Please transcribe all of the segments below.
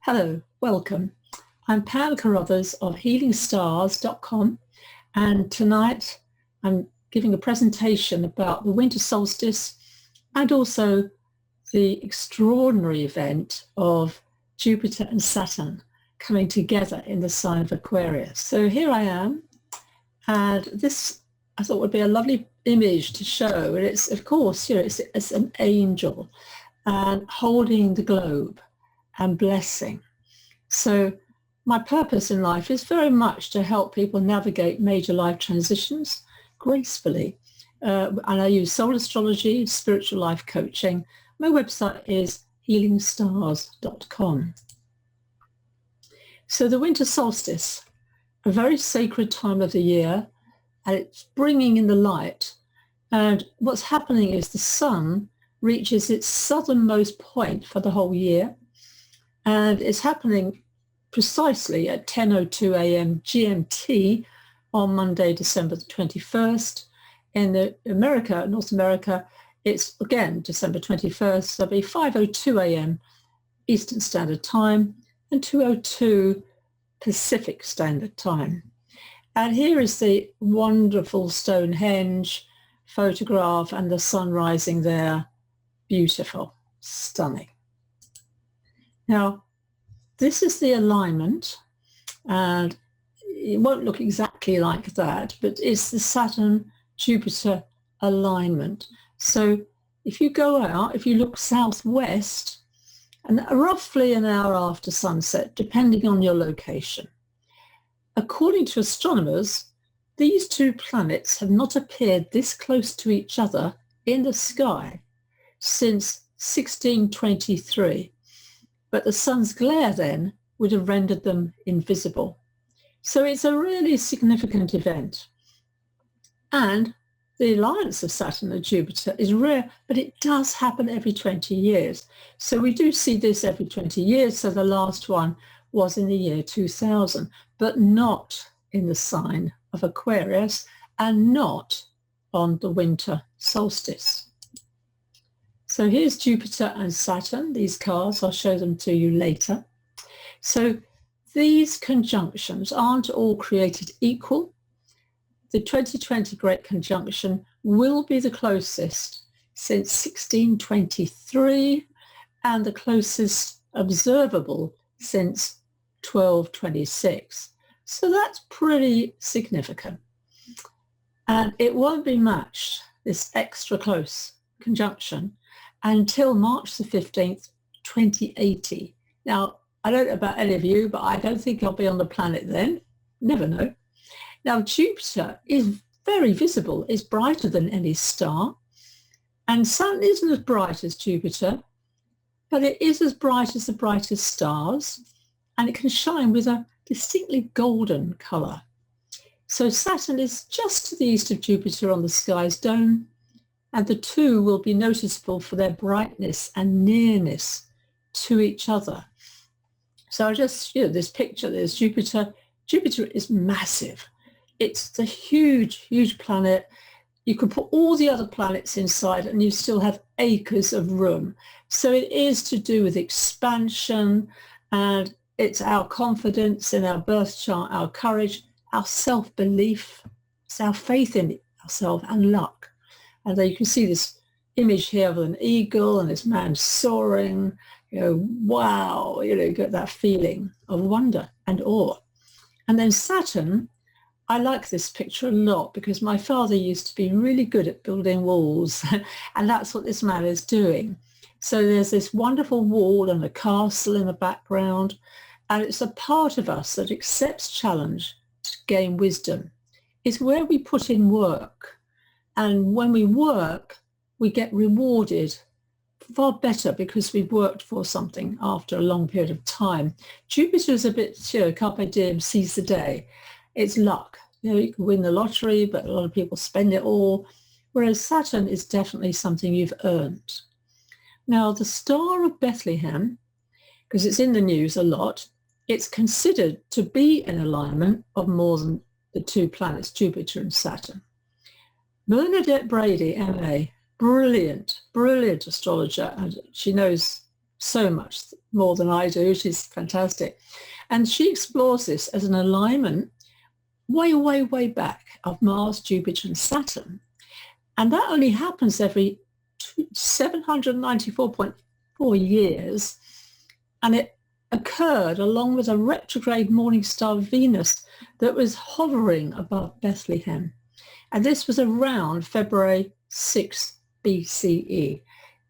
Hello, welcome. I'm Pam Carruthers of healingstars.com, and tonight I'm giving a presentation about the Winter Solstice and also the extraordinary event of Jupiter and Saturn coming together in the sign of Aquarius. So here I am, and this I thought would be a lovely image to show. And it's, of course, it's an angel and holding the globe and blessing. So my purpose in life is very much to help people navigate major life transitions gracefully. And I use soul astrology, spiritual life coaching. My website is healingstars.com. So the winter solstice, a very sacred time of the year, and it's bringing in the light. And what's happening is the sun reaches its southernmost point for the whole year. And it's happening precisely at 10:02 a.m. GMT on Monday, December the 21st. In North America, it's again December 21st. So it'll be 5:02 a.m. Eastern Standard Time and 2:02 Pacific Standard Time. And here is the wonderful Stonehenge photograph and the sun rising there. Beautiful, stunning. Now, this is the alignment, and it won't look exactly like that, but it's the Saturn-Jupiter alignment. So if you go out, if you look southwest, and roughly an hour after sunset, depending on your location, according to astronomers, these two planets have not appeared this close to each other in the sky since 1623. But the sun's glare then would have rendered them invisible. So it's a really significant event. And the alliance of Saturn and Jupiter is rare, but it does happen every 20 years. So we do see this every 20 years. So the last one was in the year 2000, but not in the sign of Aquarius and not on the winter solstice. So here's Jupiter and Saturn, these cards. I'll show them to you later. So these conjunctions aren't all created equal. The 2020 Great Conjunction will be the closest since 1623 and the closest observable since 1226. So that's pretty significant. And it won't be matched, this extra close conjunction, until March the 15th, 2080. Now, I don't know about any of you, but I don't think I'll be on the planet then. Never know. Now, Jupiter is very visible. It's brighter than any star. And Saturn isn't as bright as Jupiter, but it is as bright as the brightest stars, and it can shine with a distinctly golden colour. So Saturn is just to the east of Jupiter on the sky's dome, and the two will be noticeable for their brightness and nearness to each other. So I just, this picture, there's Jupiter. Jupiter is massive. It's a huge, huge planet. You could put all the other planets inside and you still have acres of room. So it is to do with expansion, and it's our confidence in our birth chart, our courage, our self-belief, it's our faith in ourselves and luck. And then you can see this image here of an eagle and this man soaring, wow, you get that feeling of wonder and awe. And then Saturn, I like this picture a lot because my father used to be really good at building walls and that's what this man is doing. So there's this wonderful wall and a castle in the background, and it's a part of us that accepts challenge to gain wisdom. It's where we put in work. And when we work, we get rewarded far better because we've worked for something after a long period of time. Jupiter is a bit, carpe diem, seize the day. It's luck. You can win the lottery, but a lot of people spend it all. Whereas Saturn is definitely something you've earned. Now, the Star of Bethlehem, because it's in the news a lot, it's considered to be an alignment of more than the two planets, Jupiter and Saturn. Bernadette Brady, MA, brilliant astrologer, and she knows so much more than I do. She's fantastic. And she explores this as an alignment way, way, way back of Mars, Jupiter and Saturn. And that only happens every 794.4 years. And it occurred along with a retrograde morning star Venus that was hovering above Bethlehem. And this was around February 6 BCE.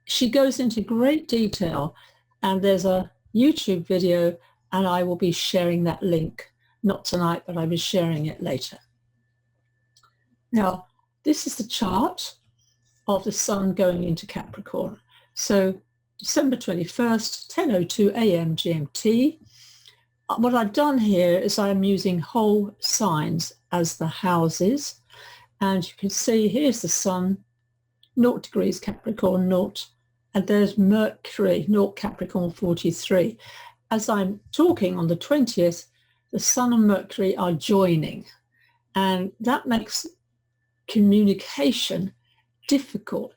She goes into great detail, and there's a YouTube video, and I will be sharing that link, not tonight, but I'll be sharing it later. Now, this is the chart of the sun going into Capricorn. So December 21st, 10:02 a.m. GMT. What I've done here is I'm using whole signs as the houses. And you can see here's the sun, 0 degrees Capricorn, 0. And there's Mercury, 0 Capricorn 43. As I'm talking on the 20th, the sun and Mercury are joining. And that makes communication difficult.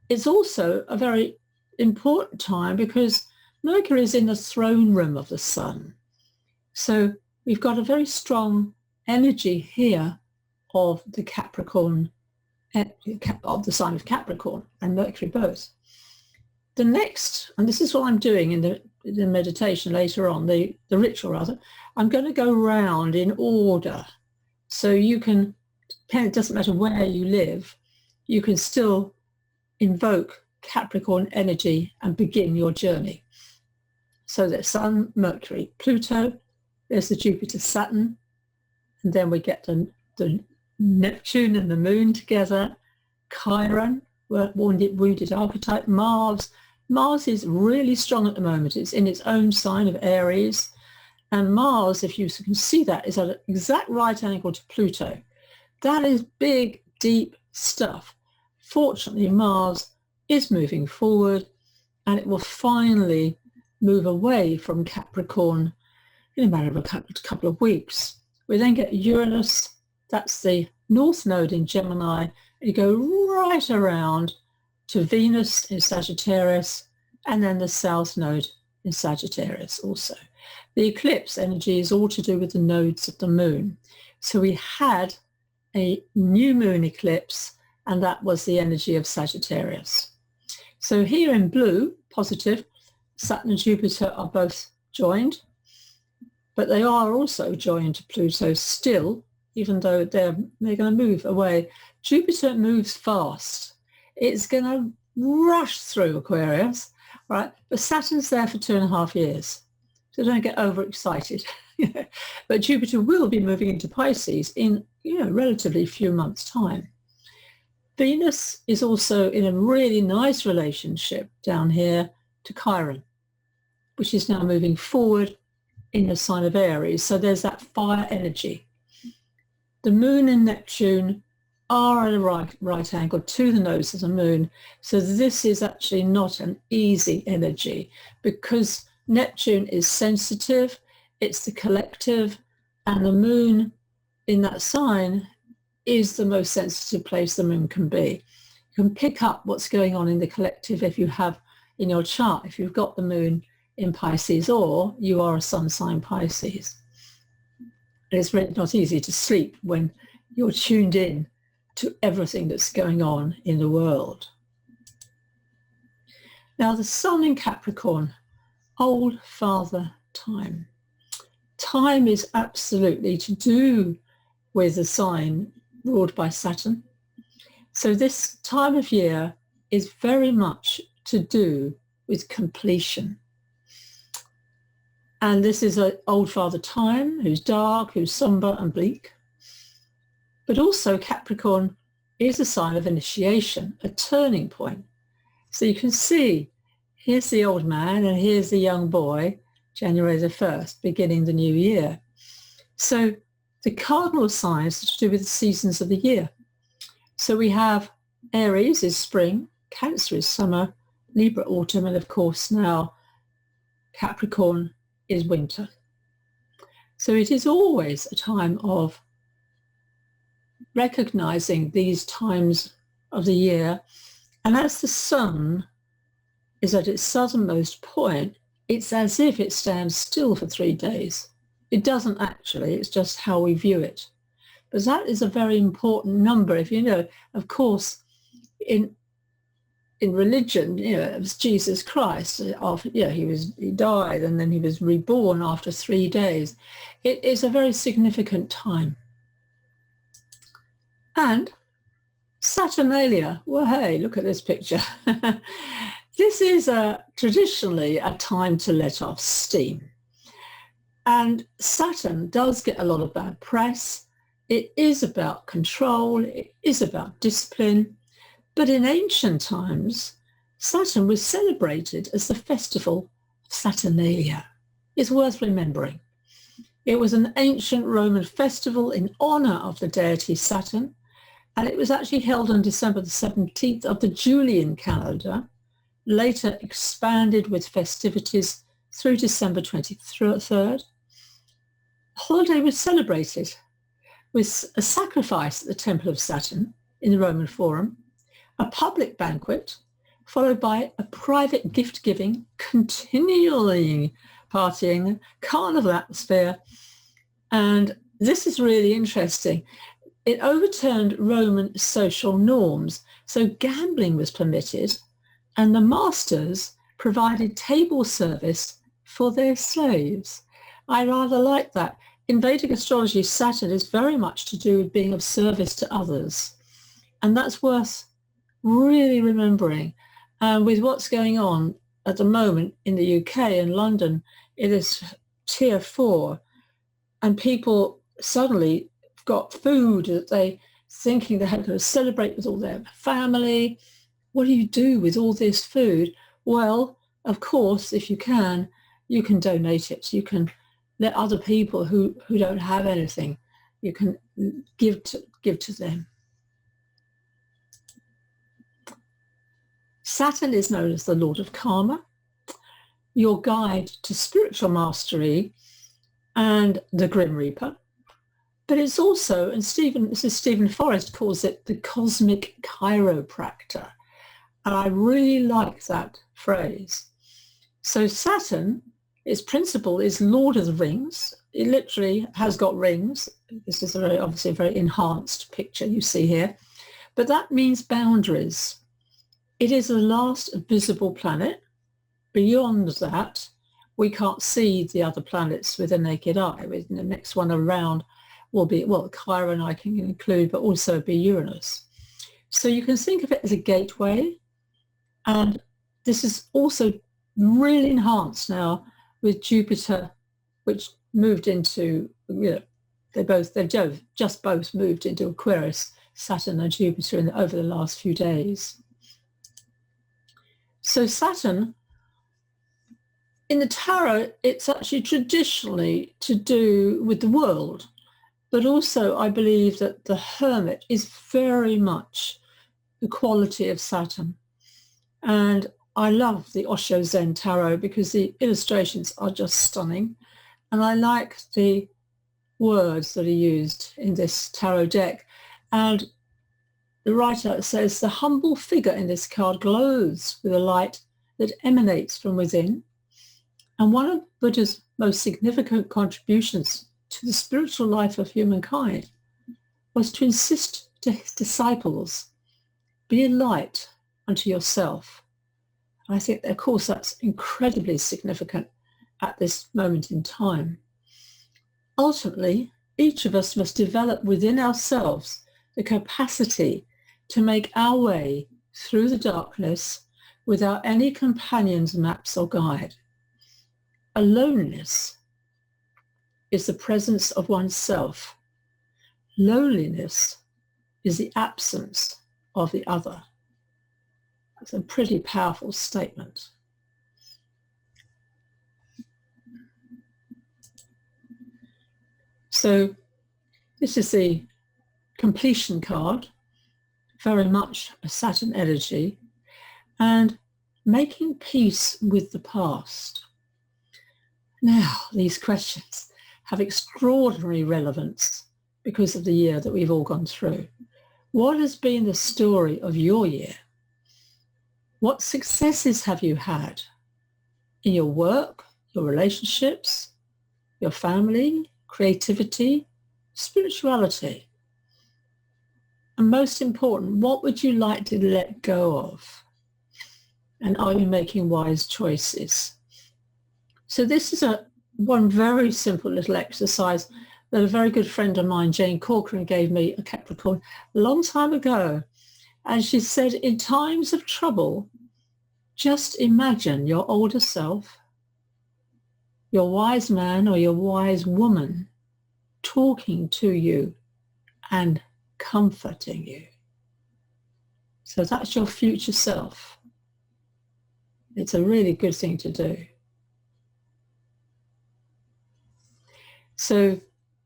It's also a very important time because Mercury is in the throne room of the sun. So we've got a very strong energy here of the Capricorn, of the sign of Capricorn and Mercury both. The next, and this is what I'm doing in the meditation later on, the ritual rather, I'm going to go round in order. So you can, it doesn't matter where you live, you can still invoke Capricorn energy and begin your journey. So there's Sun, Mercury, Pluto, there's the Jupiter, Saturn, and then we get the Neptune and the Moon together, Chiron, wounded archetype, Mars. Mars is really strong at the moment. It's in its own sign of Aries. And Mars, if you can see that, is at an exact right angle to Pluto. That is big, deep stuff. Fortunately, Mars is moving forward, and it will finally move away from Capricorn in a matter of a couple of weeks. We then get Uranus. That's the North Node in Gemini. You go right around to Venus in Sagittarius, and then the South Node in Sagittarius also. The eclipse energy is all to do with the nodes of the moon. So we had a new moon eclipse, and that was the energy of Sagittarius. So here in blue, positive, Saturn and Jupiter are both joined, but they are also joined to Pluto still, even though they're going to move away. Jupiter moves fast. It's going to rush through Aquarius, right? But Saturn's there for 2.5 years. So don't get overexcited. But Jupiter will be moving into Pisces in, relatively few months' time. Venus is also in a really nice relationship down here to Chiron, which is now moving forward in the sign of Aries. So there's that fire energy. The Moon and Neptune are at a right angle to the nodes of the Moon. So this is actually not an easy energy because Neptune is sensitive, it's the collective, and the Moon in that sign is the most sensitive place the Moon can be. You can pick up what's going on in the collective if you have in your chart, if you've got the Moon in Pisces or you are a sun sign Pisces. It's really not easy to sleep when you're tuned in to everything that's going on in the world. Now the sun in Capricorn, old father time. Time is absolutely to do with the sign ruled by Saturn. So this time of year is very much to do with completion. And this is an old father time who's dark, who's somber and bleak. But also Capricorn is a sign of initiation, a turning point. So you can see, here's the old man and here's the young boy, January the 1st, beginning the new year. So the cardinal signs are to do with the seasons of the year. So we have Aries is spring, Cancer is summer, Libra autumn, and of course now Capricorn is winter. So it is always a time of recognizing these times of the year. And as the sun is at its southernmost point, it's as if it stands still for 3 days. It doesn't actually, it's just how we view it. But that is a very important number. If you know, of course, in religion, you know, it was Jesus Christ. After, you know, he died and then he was reborn after 3 days. It is a very significant time. And Saturnalia, well, hey, look at this picture. This is traditionally a time to let off steam. And Saturn does get a lot of bad press. It is about control. It is about discipline. But in ancient times, Saturn was celebrated as the festival of Saturnalia. It's worth remembering. It was an ancient Roman festival in honor of the deity Saturn, and it was actually held on December the 17th of the Julian calendar, later expanded with festivities through December 23rd. The holiday was celebrated with a sacrifice at the Temple of Saturn in the Roman Forum, a public banquet, followed by a private gift-giving, continually partying, carnival atmosphere. And this is really interesting. It overturned Roman social norms. So gambling was permitted, and the masters provided table service for their slaves. I rather like that. In Vedic astrology, Saturn is very much to do with being of service to others. And that's worth really remembering. With what's going on at the moment in the UK and London, it is tier 4, and people suddenly got food that they thinking they had to celebrate with all their family. What do you do with all this food? Well, of course, if you can donate it. You can let other people who don't have anything, you can give to them. Saturn is known as the Lord of Karma, your guide to spiritual mastery and the Grim Reaper. But it's also, and Stephen Forrest calls it the cosmic chiropractor. And I really like that phrase. So Saturn, its principle is Lord of the Rings. It literally has got rings. This is obviously a very enhanced picture you see here. But that means boundaries. It is the last visible planet. Beyond that, we can't see the other planets with the naked eye. The next one around will be, well, Chiron I can include, but also be Uranus. So you can think of it as a gateway. And this is also really enhanced now with Jupiter, which moved into, they've just both moved into Aquarius, Saturn and Jupiter over the last few days. So Saturn, in the tarot, it's actually traditionally to do with the world, but also I believe that the Hermit is very much the quality of Saturn. And I love the Osho Zen Tarot because the illustrations are just stunning. And I like the words that are used in this tarot deck. And the writer says, the humble figure in this card glows with a light that emanates from within. And one of Buddha's most significant contributions to the spiritual life of humankind was to insist to his disciples, be a light unto yourself. I think, of course, that's incredibly significant at this moment in time. Ultimately, each of us must develop within ourselves the capacity to make our way through the darkness without any companions, maps, or guide. Aloneness is the presence of oneself. Loneliness is the absence of the other. That's a pretty powerful statement. So this is the completion card, very much a Saturn energy, and making peace with the past. Now, these questions have extraordinary relevance because of the year that we've all gone through. What has been the story of your year? What successes have you had in your work, your relationships, your family, creativity, spirituality? And most important, what would you like to let go of? And are you making wise choices? So this is one very simple little exercise that a very good friend of mine, Jane Corcoran, gave me, a Capricorn, a long time ago. And she said, in times of trouble, just imagine your older self, your wise man or your wise woman talking to you and comforting you. So that's your future self. It's a really good thing to do. So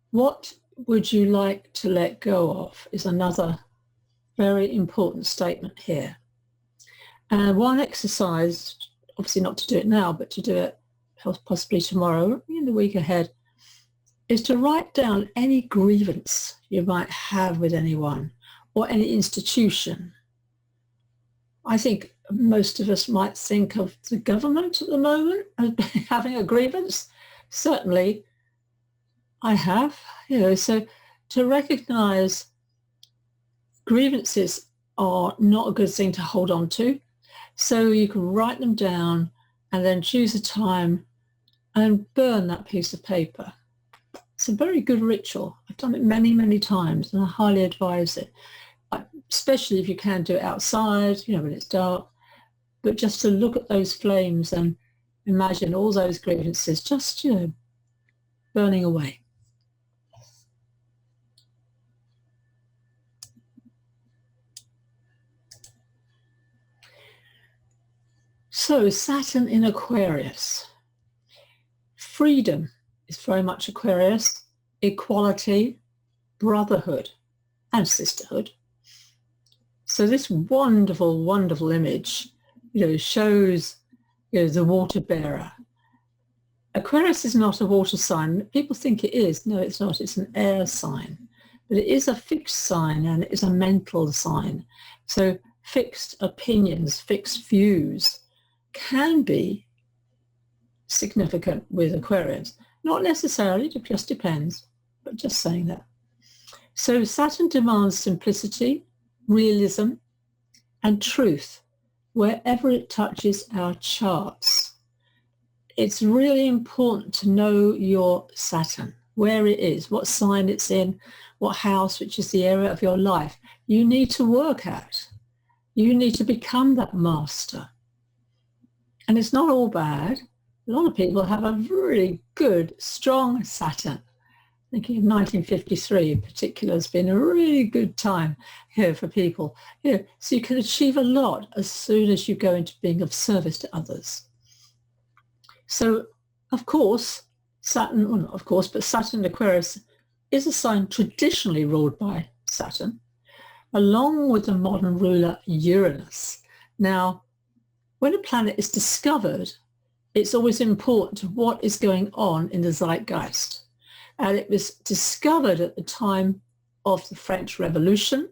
what would you like to let go of is another very important statement here. And one exercise, obviously not to do it now, but to do it possibly tomorrow, in the week ahead, is to write down any grievance you might have with anyone or any institution. I think most of us might think of the government at the moment as having a grievance. Certainly I have, so to recognize grievances are not a good thing to hold on to. So you can write them down and then choose a time and burn that piece of paper. It's a very good ritual. I've done it many, many times and I highly advise it, especially if you can do it outside, when it's dark. But just to look at those flames and imagine all those grievances just, burning away. So Saturn in Aquarius. Freedom is very much Aquarius, equality, brotherhood, and sisterhood. So this wonderful, wonderful image, shows, the water bearer. Aquarius is not a water sign. People think it is. No, it's not. It's an air sign. But it is a fixed sign and it is a mental sign. So fixed opinions, fixed views can be significant with Aquarius. Not necessarily, it just depends, but just saying that. So Saturn demands simplicity, realism, and truth wherever it touches our charts. It's really important to know your Saturn, where it is, what sign it's in, what house, which is the area of your life you need to work at. You need to become that master. And it's not all bad. A lot of people have a really good, strong Saturn. Thinking of 1953 in particular has been a really good time here for people. So you can achieve a lot as soon as you go into being of service to others. So, of course, Saturn, well, not of course, but Saturn in Aquarius is a sign traditionally ruled by Saturn, along with the modern ruler Uranus. Now, when a planet is discovered, it's always important to what is going on in the zeitgeist. And it was discovered at the time of the French Revolution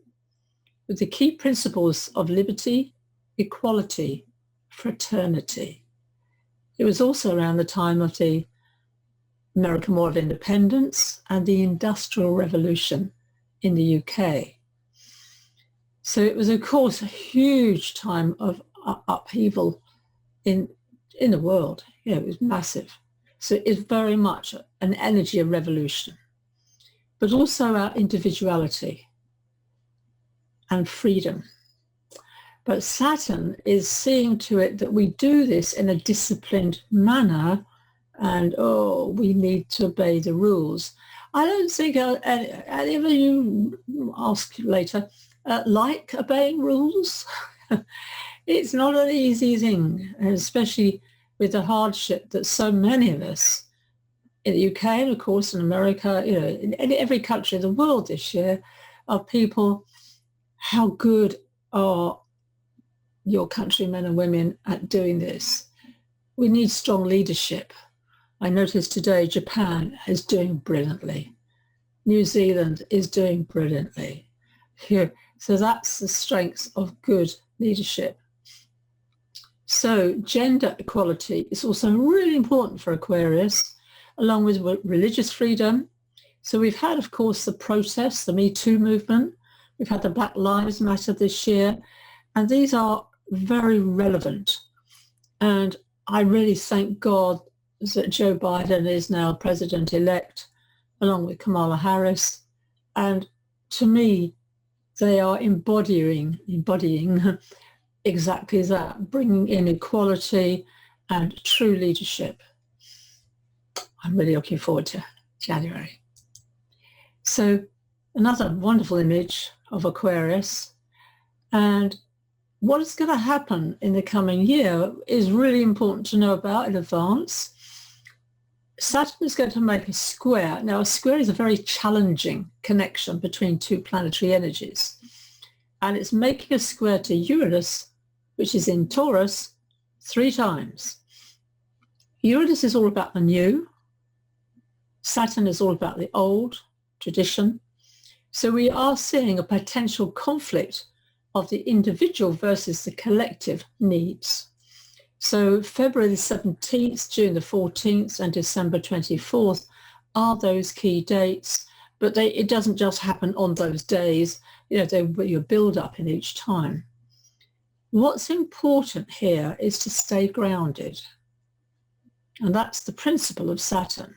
with the key principles of liberty, equality, fraternity. It was also around the time of the American War of Independence and the Industrial Revolution in the UK. So it was, of course, a huge time of upheaval in the world. It was massive. So it's very much an energy of revolution, but also our individuality and freedom. But Saturn is seeing to it that we do this in a disciplined manner and, we need to obey the rules. I don't think any of you, ask later, like obeying rules. It's not an easy thing, and especially with the hardship that so many of us in the UK and of course in America, in every country of the world this year, are people, how good are your countrymen and women at doing this? We need strong leadership. I noticed today Japan is doing brilliantly. New Zealand is doing brilliantly. So that's the strength of good leadership. So gender equality is also really important for Aquarius, along with religious freedom. So we've had, of course, the protests, the Me Too movement. We've had the Black Lives Matter this year, and these are very relevant. And I really thank God that Joe Biden is now president-elect, along with Kamala Harris. And to me, they are embodying exactly that, bringing in equality and true leadership. I'm really looking forward to January. So another wonderful image of Aquarius. And what is going to happen in the coming year is really important to know about in advance. Saturn is going to make a square. Now, a square is a very challenging connection between two planetary energies. And it's making a square to Uranus, which is in Taurus, 3 times. Uranus is all about the new. Saturn is all about the old, tradition. So we are seeing a potential conflict of the individual versus the collective needs. So February the 17th, June the 14th, and December 24th are those key dates, but it doesn't just happen on those days. You build up in each time. What's important here is to stay grounded. And that's the principle of Saturn,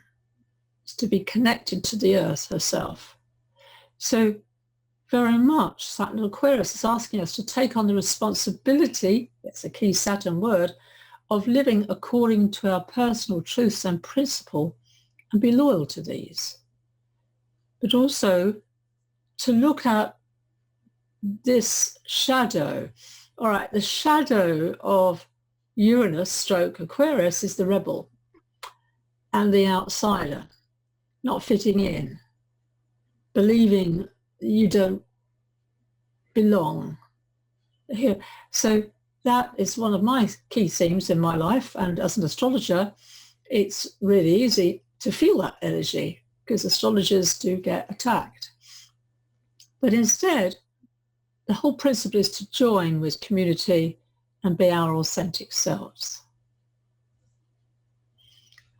is to be connected to the earth herself. So very much Saturn Aquarius is asking us to take on the responsibility, it's a key Saturn word, of living according to our personal truths and principle and be loyal to these. But also to look at this shadow. All right, the shadow of Uranus stroke Aquarius is the rebel and the outsider, not fitting in, believing you don't belong here. So that is one of my key themes in my life. And as an astrologer, it's really easy to feel that energy because astrologers do get attacked. But instead, the whole principle is to join with community and be our authentic selves.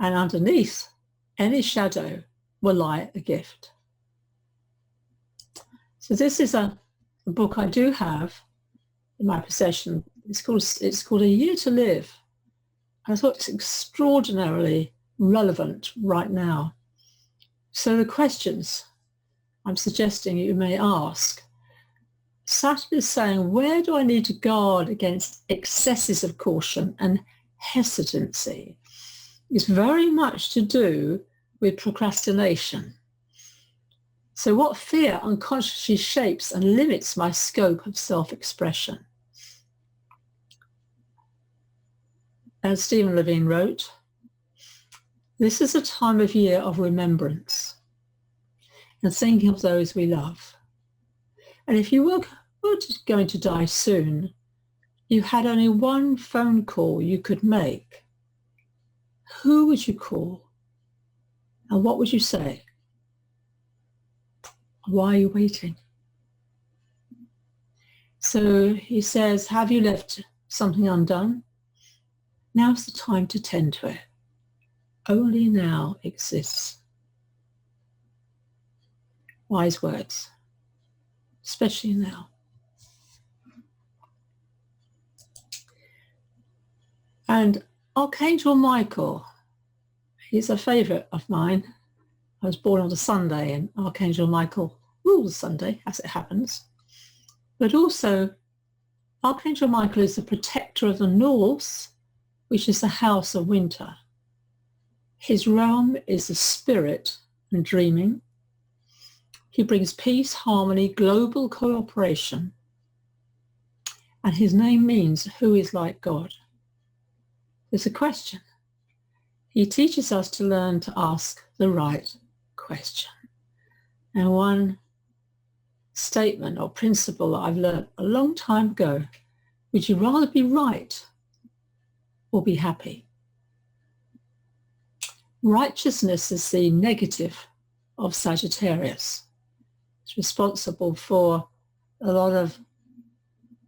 And underneath any shadow will lie a gift. So this is a book I do have in my possession. It's called A Year to Live. I thought it's extraordinarily relevant right now. So the questions I'm suggesting you may ask. Saturn is saying, where do I need to guard against excesses of caution and hesitancy? It's very much to do with procrastination. So what fear unconsciously shapes and limits my scope of self-expression? As Stephen Levine wrote, this is a time of year of remembrance and thinking of those we love. And if you were going to die soon, you had only one phone call you could make. Who would you call? And what would you say? Why are you waiting? So he says, have you left something undone? Now's the time to tend to it. Only now exists. Wise words, especially now. And Archangel Michael, he's a favorite of mine. I was born on a Sunday and Archangel Michael rules Sunday, as it happens. But also, Archangel Michael is the protector of the North, which is the house of winter. His realm is the spirit and dreaming. He brings peace, harmony, global cooperation. And his name means who is like God. There's a question. He teaches us to learn to ask the right question. And one statement or principle that I've learned a long time ago, would you rather be right or be happy? Righteousness is the negative of Sagittarius. It's responsible for a lot of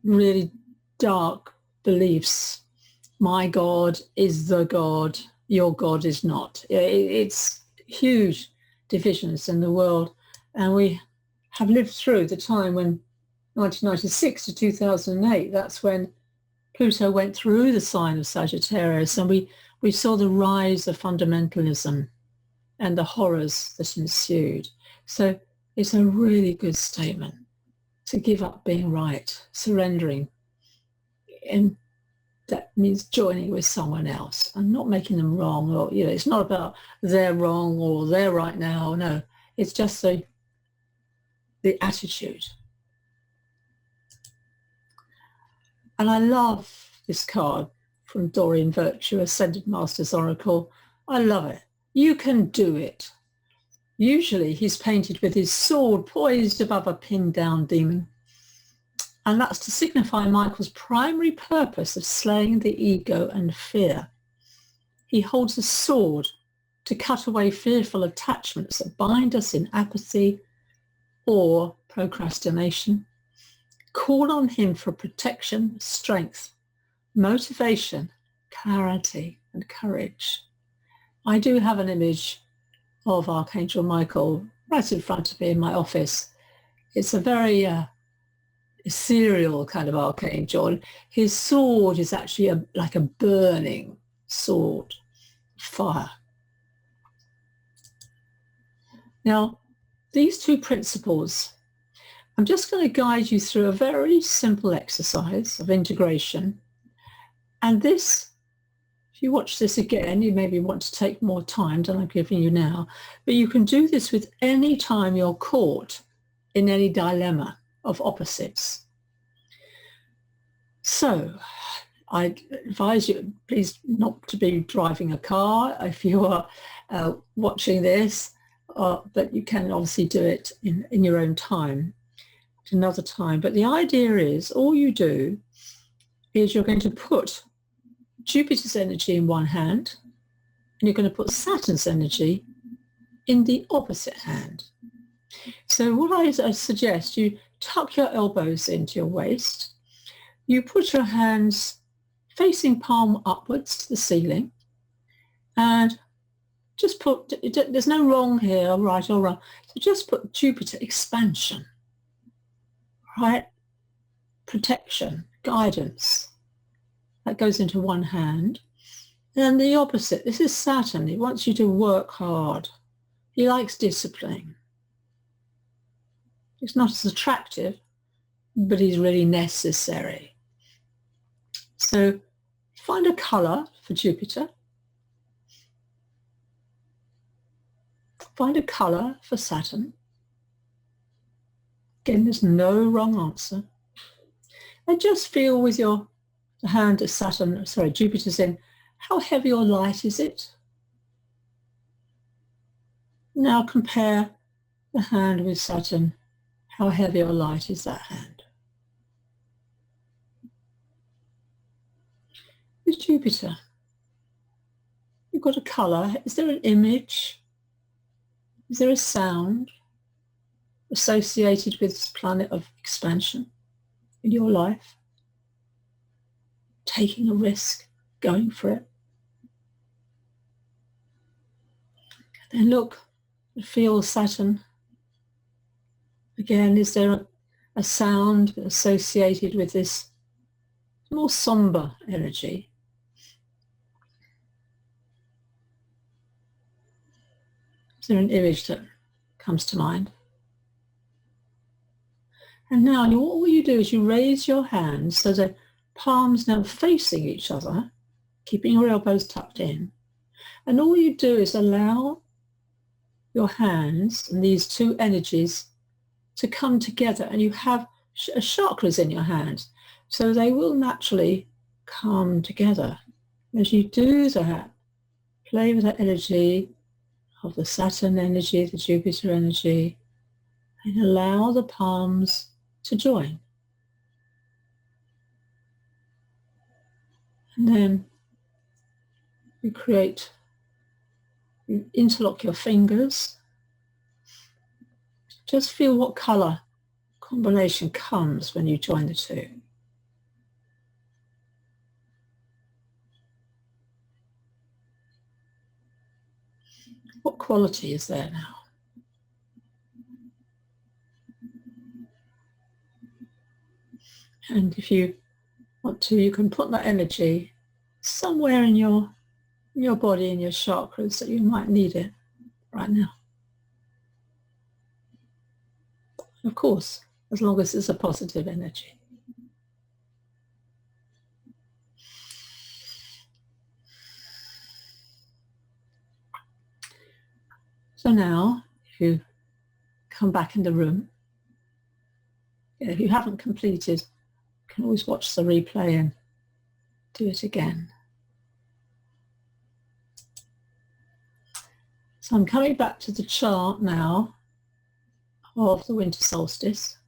really dark beliefs my God is the God, your God is not. It's huge divisions in the world. And we have lived through the time when 1996 to 2008, that's when Pluto went through the sign of Sagittarius, and we saw the rise of fundamentalism and the horrors that ensued. So it's a really good statement to give up being right, surrendering. And that means joining with someone else and not making them wrong, or, it's not about they're wrong or they're right now. No, it's just the attitude. And I love this card from Doreen Virtue, Ascended Masters Oracle. I love it. You can do it. Usually he's painted with his sword poised above a pinned down demon. And that's to signify Michael's primary purpose of slaying the ego and fear. He holds a sword to cut away fearful attachments that bind us in apathy or procrastination. Call on him for protection, strength, motivation, clarity, and courage. I do have an image of Archangel Michael right in front of me in my office. It's a very ethereal kind of archangel. His sword is actually like a burning sword, fire. Now, these two principles, I'm just going to guide you through a very simple exercise of integration. And this, if you watch this again, you maybe want to take more time than I'm giving you now, but you can do this with any time you're caught in any dilemma of opposites. So I advise you, please, not to be driving a car if you are watching this, but you can obviously do it in your own time, at another time. But the idea is, all you do is you're going to put Jupiter's energy in one hand, and you're going to put Saturn's energy in the opposite hand. So what I suggest, you tuck your elbows into your waist, you put your hands facing palm upwards to the ceiling, and just put, there's no wrong here, right or wrong, so just put Jupiter expansion, right? Protection, guidance. That goes into one hand. And then the opposite, this is Saturn. He wants you to work hard. He likes discipline. It's not as attractive, but he's really necessary. So find a colour for Jupiter. Find a colour for Saturn. Again, there's no wrong answer. And just feel with your hand of Jupiter's in, how heavy or light is it? Now compare the hand with Saturn. How heavy or light is that hand? With Jupiter, you've got a colour. Is there an image? Is there a sound associated with this planet of expansion in your life? Taking a risk, going for it. Then look, feel Saturn. Again, is there a sound associated with this more somber energy? Is there an image that comes to mind? And now all you do is you raise your hands so the palms now facing each other, keeping your elbows tucked in. And all you do is allow your hands and these two energies to come together, and you have chakras in your hands. So they will naturally come together. As you do that, play with that energy of the Saturn energy, the Jupiter energy, and allow the palms to join. And then you interlock your fingers. Just feel what colour combination comes when you join the two. What quality is there now? And if you want to, you can put that energy somewhere in your body, in your chakras, that you might need it right now. Of course, as long as it's a positive energy. So now, if you come back in the room, if you haven't completed, you can always watch the replay and do it again. So I'm coming back to the chart now of the winter solstice.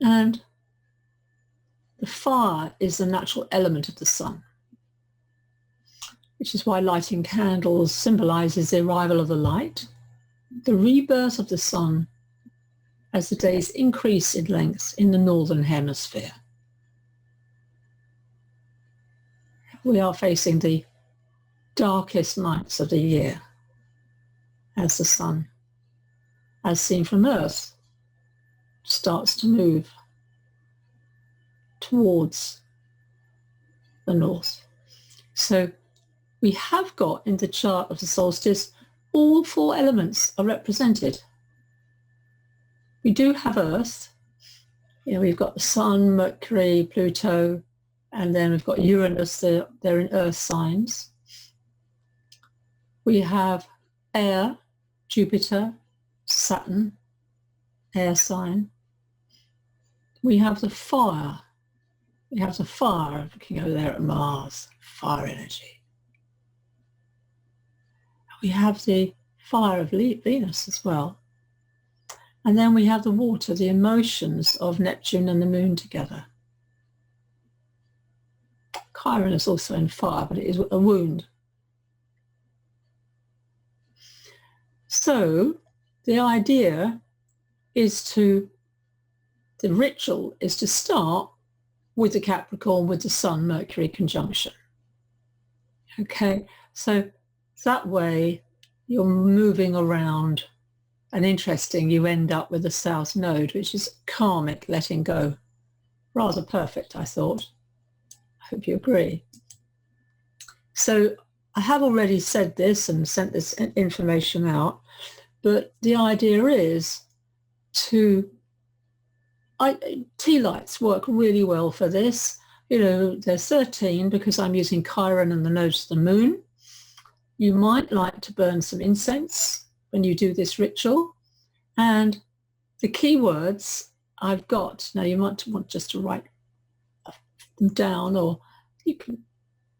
And the fire is the natural element of the sun, which is why lighting candles symbolizes the arrival of the light, the rebirth of the sun as the days increase in length in the northern hemisphere. We are facing the darkest nights of the year as the sun, as seen from Earth, starts to move towards the north. So we have got in the chart of the solstice, all four elements are represented. We do have Earth. We've got the Sun, Mercury, Pluto, and then we've got Uranus, they're in Earth signs. We have air, Jupiter, Saturn, air sign. We have the fire. We have the fire, looking over there at Mars, fire energy. We have the fire of Venus as well. And then we have the water, the emotions of Neptune and the moon together. Chiron is also in fire, but it is a wound. So the idea is the ritual is to start with the Capricorn, with the Sun-Mercury conjunction. Okay, so that way you're moving around, and interesting, you end up with the South Node, which is karmic, letting go. Rather perfect, I thought. I hope you agree. So I have already said this and sent this information out, but the idea is tea lights work really well for this. They're 13 because I'm using Chiron and the nodes of the moon. You might like to burn some incense when you do this ritual. And the keywords I've got, now you might want just to write them down, or you can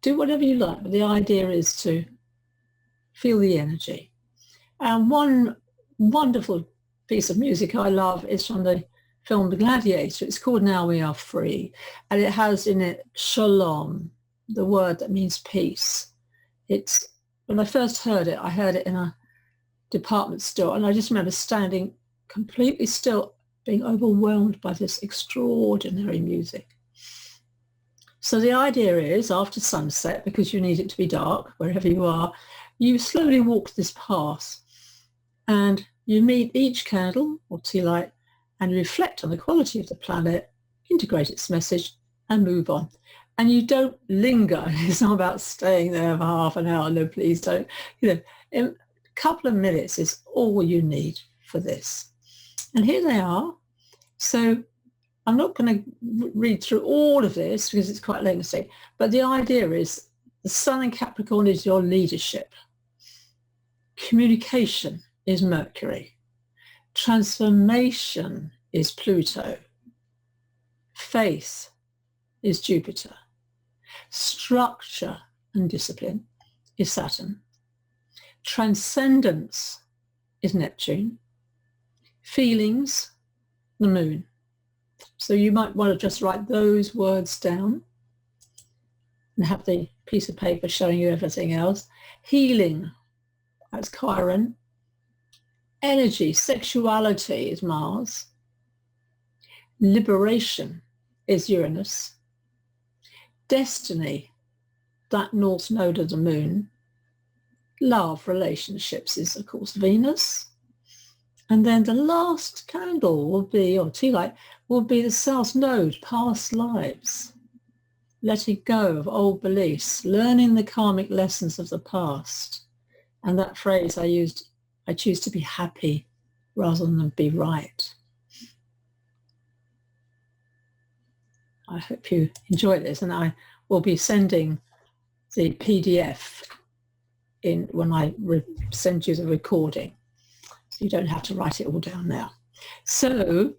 do whatever you like, but the idea is to feel the energy. And one wonderful piece of music I love is from the film The Gladiator. It's called Now We Are Free, and it has in it shalom, the word that means peace. When I first heard it, I heard it in a department store, and I just remember standing completely still, being overwhelmed by this extraordinary music. So the idea is, after sunset, because you need it to be dark wherever you are, you slowly walk this path and you meet each candle or tea light and reflect on the quality of the planet, integrate its message and move on. And you don't linger. It's not about staying there for half an hour. No, please don't. A couple of minutes is all you need for this. And here they are. So I'm not going to read through all of this because it's quite lengthy, but the idea is the Sun in Capricorn is your leadership. Communication is Mercury. Transformation is Pluto. Faith is Jupiter. Structure and discipline is Saturn. Transcendence is Neptune. Feelings, the moon. So you might want to just write those words down and have the piece of paper showing you everything else. Healing, that's Chiron. Energy, sexuality is Mars. Liberation is Uranus. Destiny that north node of the moon. Love, relationships is, of course, Venus. And then the last candle will be, or tea light, will be the south node, past lives. Letting go of old beliefs, learning the karmic lessons of the past. And that phrase I used, I choose to be happy rather than be right. I hope you enjoy this, and I will be sending the PDF in when I send you the recording. So you don't have to write it all down now. So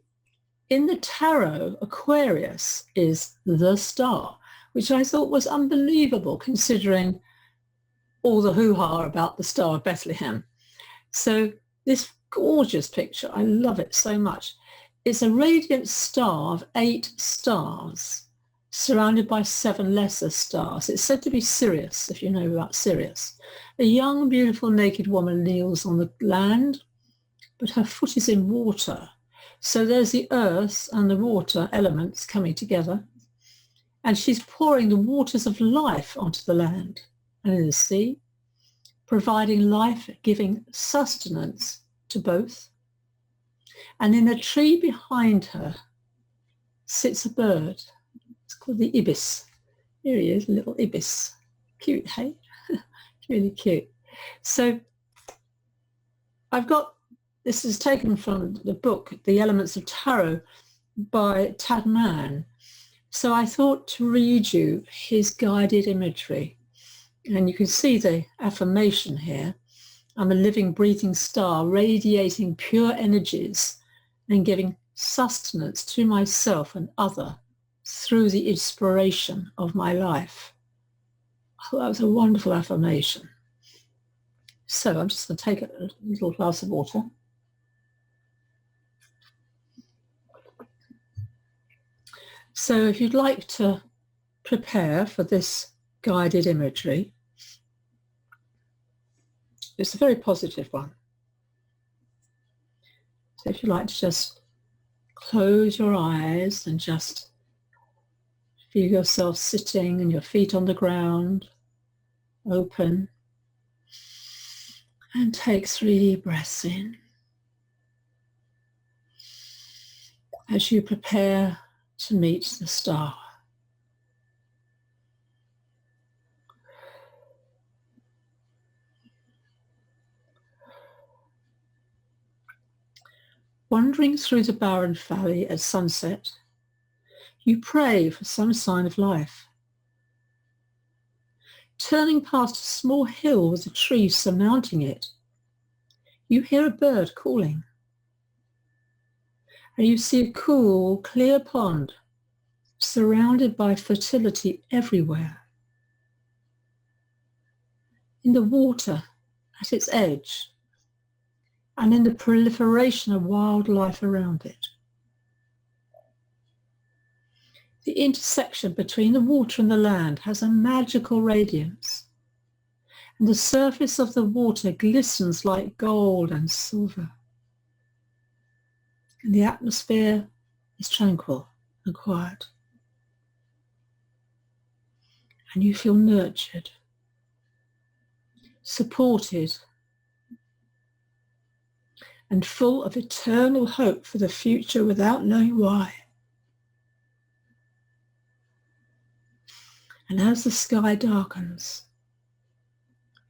in the tarot, Aquarius is the star, which I thought was unbelievable considering all the hoo-ha about the Star of Bethlehem. So this gorgeous picture, I love it so much. It's a radiant star of 8 stars surrounded by 7 lesser stars. It's said to be Sirius, if you know about Sirius. A young, beautiful, naked woman kneels on the land, but her foot is in water. So there's the earth and the water elements coming together. And she's pouring the waters of life onto the land and in the sea, providing life-giving sustenance to both. And in a tree behind her sits a bird. It's called the ibis. Here he is, little ibis. Cute, hey? Really cute. So I've got, this is taken from the book, The Elements of Tarot by Tadman. So I thought to read you his guided imagery. And you can see the affirmation here. I'm a living, breathing star, radiating pure energies and giving sustenance to myself and other through the inspiration of my life. Oh, that was a wonderful affirmation. So I'm just going to take a little glass of water. So if you'd like to prepare for this guided imagery, it's a very positive one. So if you'd like to just close your eyes and just feel yourself sitting and your feet on the ground, open, and take 3 breaths in as you prepare to meet the star. Wandering through the barren valley at sunset, you pray for some sign of life. Turning past a small hill with a tree surmounting it, you hear a bird calling. And you see a cool, clear pond surrounded by fertility everywhere. In the water at its edge, and in the proliferation of wildlife around it. The intersection between the water and the land has a magical radiance, and the surface of the water glistens like gold and silver. And the atmosphere is tranquil and quiet. And you feel nurtured, supported, and full of eternal hope for the future without knowing why. And as the sky darkens,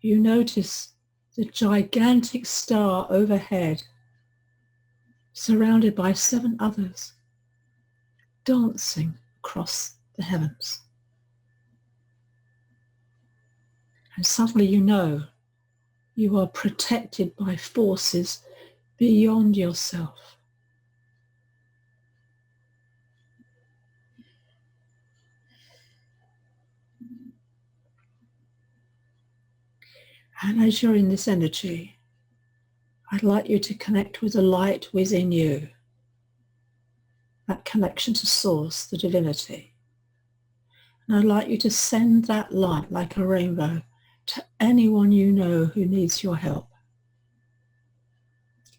you notice the gigantic star overhead, surrounded by 7 others, dancing across the heavens. And suddenly you know you are protected by forces beyond yourself. And as you're in this energy, I'd like you to connect with the light within you, that connection to source, the divinity. And I'd like you to send that light like a rainbow to anyone you know who needs your help,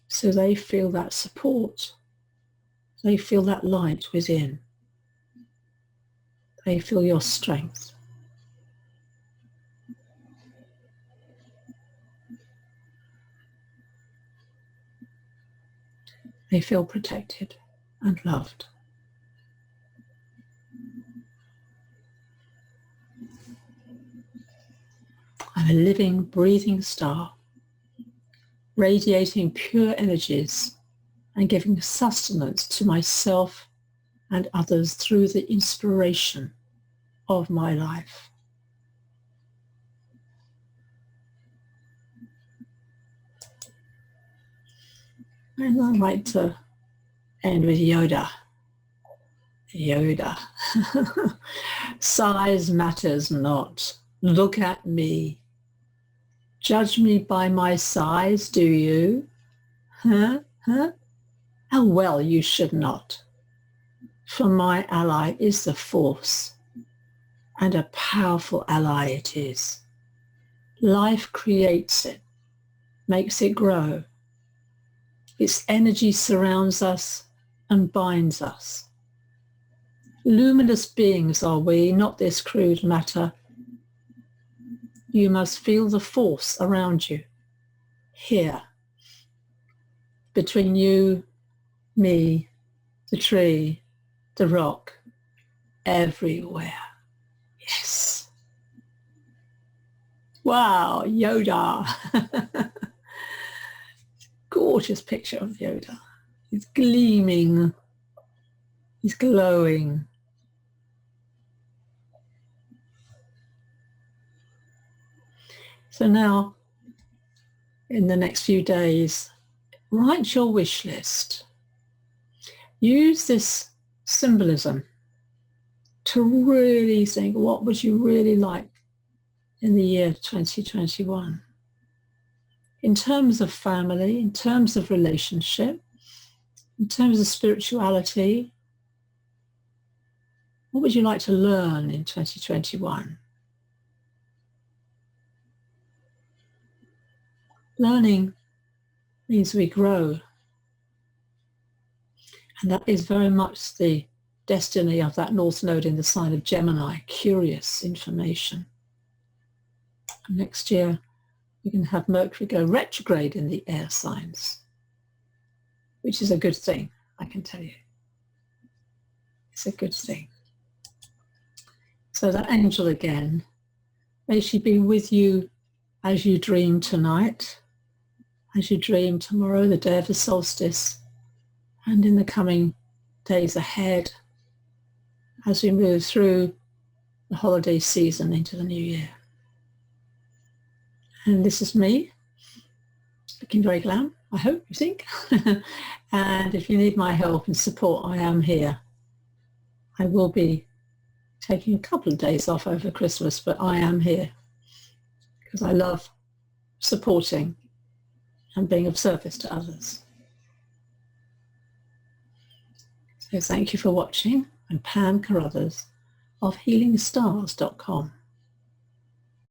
so they feel that support, they feel that light within, they feel your strength. they feel protected and loved. I'm a living, breathing star, radiating pure energies and giving sustenance to myself and others through the inspiration of my life. And I'd like to end with Yoda. Yoda. Size matters not. Look at me. Judge me by my size, do you? Huh? Oh, well, you should not. For my ally is the force, and a powerful ally it is. Life creates it, makes it grow. Its energy surrounds us and binds us. Luminous beings are we, not this crude matter. You must feel the force around you, here, between you, me, the tree, the rock, everywhere. Yes. Wow, Yoda. Gorgeous picture of Yoda. He's gleaming. He's glowing. So now, in the next few days, write your wish list. Use this symbolism to really think, what would you really like in the year 2021? In terms of family, in terms of relationship, in terms of spirituality, what would you like to learn in 2021? Learning means we grow. And that is very much the destiny of that North Node in the sign of Gemini, curious information. And next year, we can have Mercury go retrograde in the air signs, which is a good thing, I can tell you. It's a good thing. So that angel again, may she be with you as you dream tonight, as you dream tomorrow, the day of the solstice, and in the coming days ahead, as we move through the holiday season into the new year. And this is me, looking very glam, I hope, you think. And if you need my help and support, I am here. I will be taking a couple of days off over Christmas, but I am here because I love supporting and being of service to others. So thank you for watching. I'm Pam Carruthers of healingstars.com.